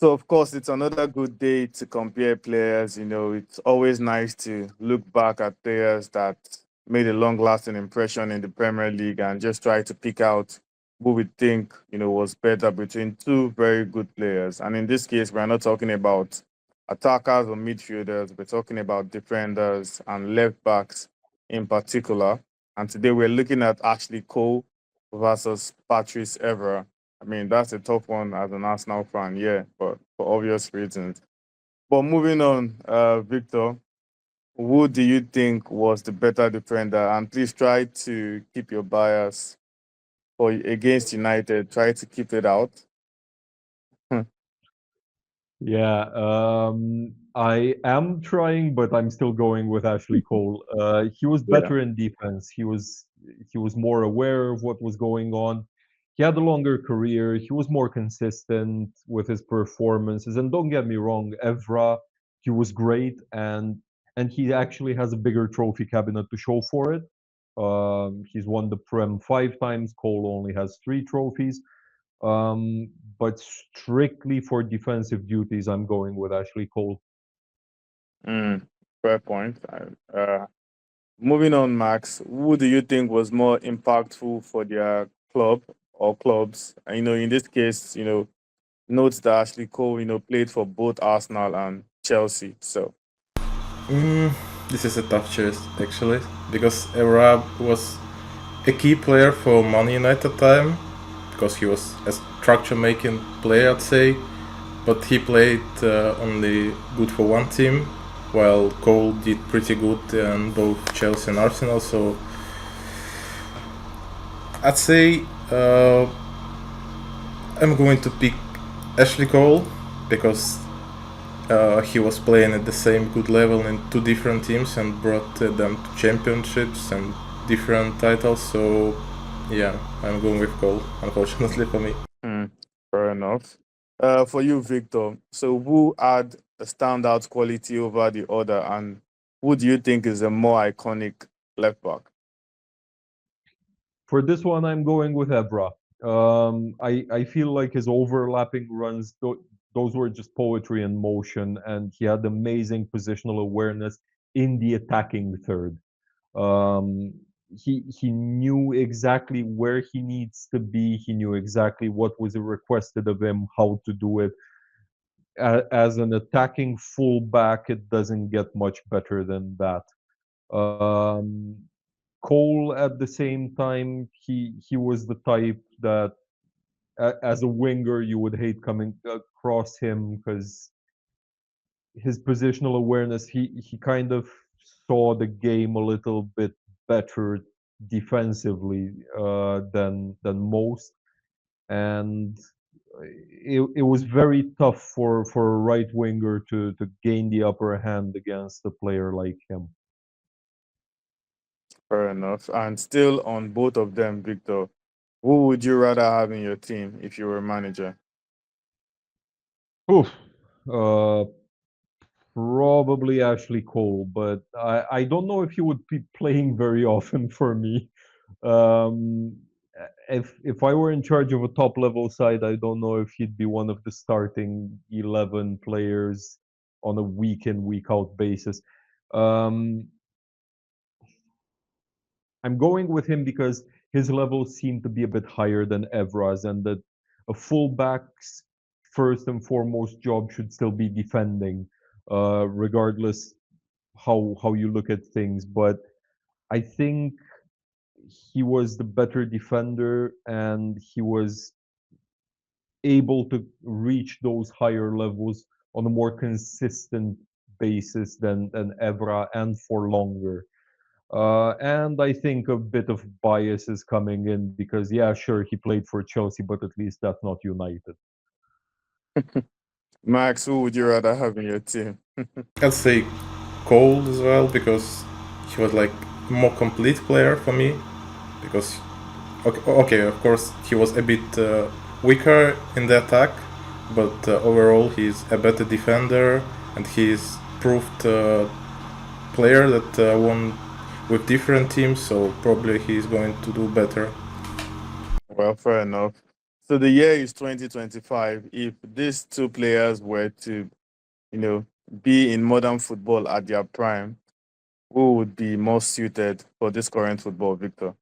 So, of course, it's another good day to compare players. It's always nice to look back at players that made a long lasting impression in the Premier League and just try to pick out who we think, was better between two very good players. And in this case, we're not talking about attackers or midfielders, we're talking about defenders and left backs in particular. And today we're looking at Ashley Cole versus Patrice Evra. I mean, that's a tough one as an Arsenal fan, yeah, but for obvious reasons. But moving on, Victor, who do you think was the better defender? And please try to keep your bias for against United. Try to keep it out. Yeah, I am trying, but I'm still going with Ashley Cole. He was Yeah. better in defense. He was more aware of what was going on. He had a longer career. He was more consistent with his performances. And don't get me wrong, Evra, he was great, and he actually has a bigger trophy cabinet to show for it. He's won the Prem 5 times. Cole only has 3 trophies. But strictly for defensive duties, I'm going with Ashley Cole. Mm, fair point. Moving on, Max, who do you think was more impactful for their club or clubs? And, in this case, notes that Ashley Cole, played for both Arsenal and Chelsea. So, This is a tough choice actually, because Evra was a key player for Man United time, because he was a structure making player, I'd say, but he played only good for one team, while Cole did pretty good in both Chelsea and Arsenal. So I'd say I'm going to pick Ashley Cole, because he was playing at the same good level in two different teams and brought them to championships and different titles. So yeah, I'm going with Cole, unfortunately for me. mm, fair enough. For you, Victor, so who had a standout quality over the other, and who do you think is a more iconic left back? For this one, I'm going with Evra. I feel like his overlapping runs, those were just poetry in motion, and he had amazing positional awareness in the attacking third. Um, he knew exactly where he needs to be. He knew exactly what was requested of him, how to do it. As an attacking fullback, it doesn't get much better than that. Um, Cole, at the same time, he was the type that, as a winger, you would hate coming across him because his positional awareness, he kind of saw the game a little bit better defensively than most, and it was very tough for a right winger to gain the upper hand against a player like him. Fair enough. And still on both of them, Victor, who would you rather have in your team if you were a manager? Oof. Uh, Probably Ashley Cole, but I don't know if he would be playing very often for me. Um, if I were in charge of a top level side, I don't know if he'd be one of the starting 11 players on a week in week out basis. Um, I'm going with him because his levels seem to be a bit higher than Evra's, and that a fullback's first and foremost job should still be defending, regardless how you look at things. But I think he was the better defender, and he was able to reach those higher levels on a more consistent basis than Evra, and for longer. And I think a bit of bias is coming in because, yeah, sure, he played for Chelsea, but at least that's not United. Max, who would you rather have in your team? I'd say Cole as well, because he was like a more complete player for me. Because okay, of course he was a bit weaker in the attack, but overall he's a better defender, and he's proved player that won with different teams. So probably he's going to do better. Well, fair enough. So the year is 2025. If these two players were to, you know, be in modern football at their prime, who would be most suited for this current football, Victor?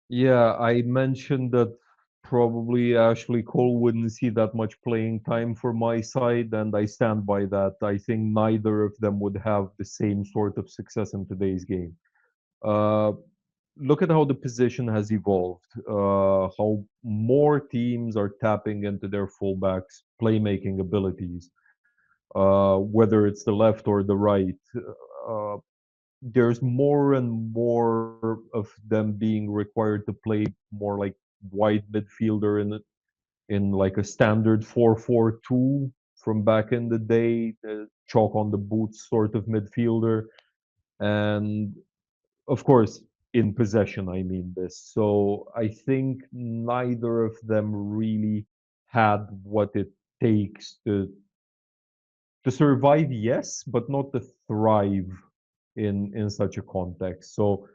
Yeah, I mentioned that probably Ashley Cole wouldn't see that much playing time for my side, and I stand by that. I think neither of them would have the same sort of success in today's game. Uh, Look at how the position has evolved, how more teams are tapping into their fullbacks' playmaking abilities, whether it's the left or the right. Uh, there's more and more of them being required to play more like wide midfielder in like a standard 4-4-2 from back in the day, chalk on the boots sort of midfielder. And of course, in possession, I mean this. So I think neither of them really had what it takes to survive, yes, but not to thrive in such a context. So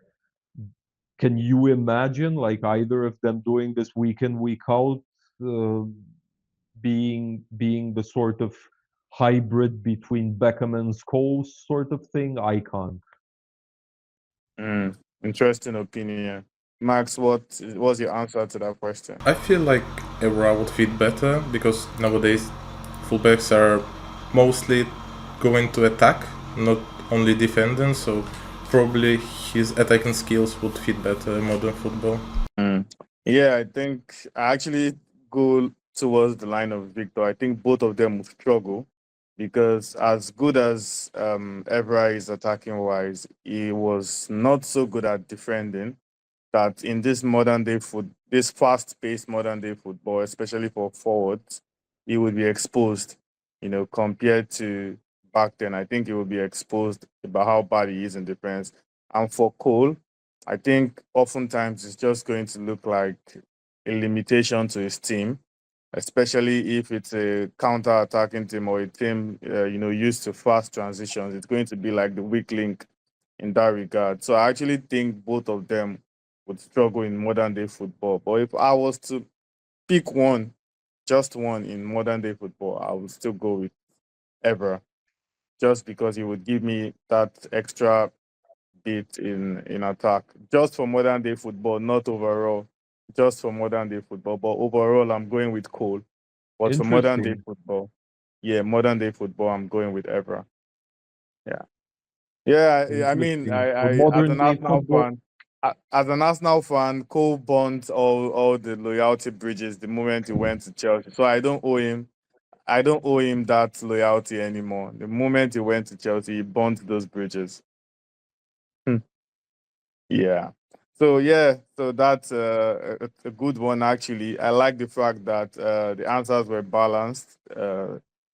can you imagine like either of them doing this week in week out, uh, being the sort of hybrid between Beckham and Scholes sort of thing? I can't. Mm, interesting opinion. Max, what was your answer to that question? I feel like Evra would fit better because nowadays fullbacks are mostly going to attack, not only defending. So probably his attacking skills would fit better in modern football. Mm. Yeah, I think I actually go towards the line of Victor. I think both of them will struggle because as good as Evra is attacking wise, he was not so good at defending. That in this modern day this fast paced modern day football, especially for forwards, he would be exposed. Compared to back then, I think he would be exposed about how bad he is in defense. And for Cole, I think oftentimes it's just going to look like a limitation to his team, especially if it's a counter-attacking team or a team, used to fast transitions. It's going to be like the weak link in that regard. So I actually think both of them would struggle in modern day football. But if I was to pick one, just one in modern day football, I would still go with Evra, just because he would give me that extra bit in attack. Just for modern day football, not overall. Just for modern day football. But overall, I'm going with Cole. But for modern day Interesting. football, yeah, modern day football, I'm going with Evra. Yeah. Yeah, I mean, Interesting. I For as modern an day Arsenal football, fan, as an Arsenal fan, Cole burnt all the loyalty bridges the moment he went to Chelsea. So I don't owe him that loyalty anymore. The moment he went to Chelsea, he burnt those bridges. Hmm. Yeah. So yeah, so that's a good one actually. I like the fact that the answers were balanced.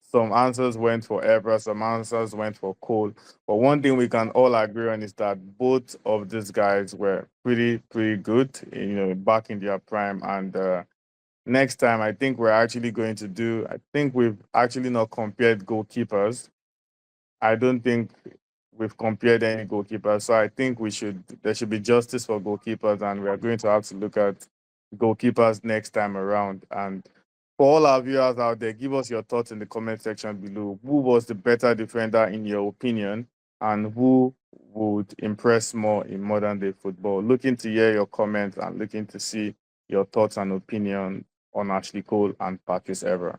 Some answers went for Evra, some answers went for Cole. But one thing we can all agree on is that both of these guys were pretty good, back in their prime. And next time, I think we're actually going to do. I think we've actually not compared goalkeepers. I don't think we've compared any goalkeepers. So I think there should be justice for goalkeepers, and we are going to have to look at goalkeepers next time around. And for all our viewers out there, give us your thoughts in the comment section below. Who was the better defender in your opinion, and who would impress more in modern day football? Looking to hear your comments and looking to see your thoughts and opinion on Ashley Cole and Patrice Evra.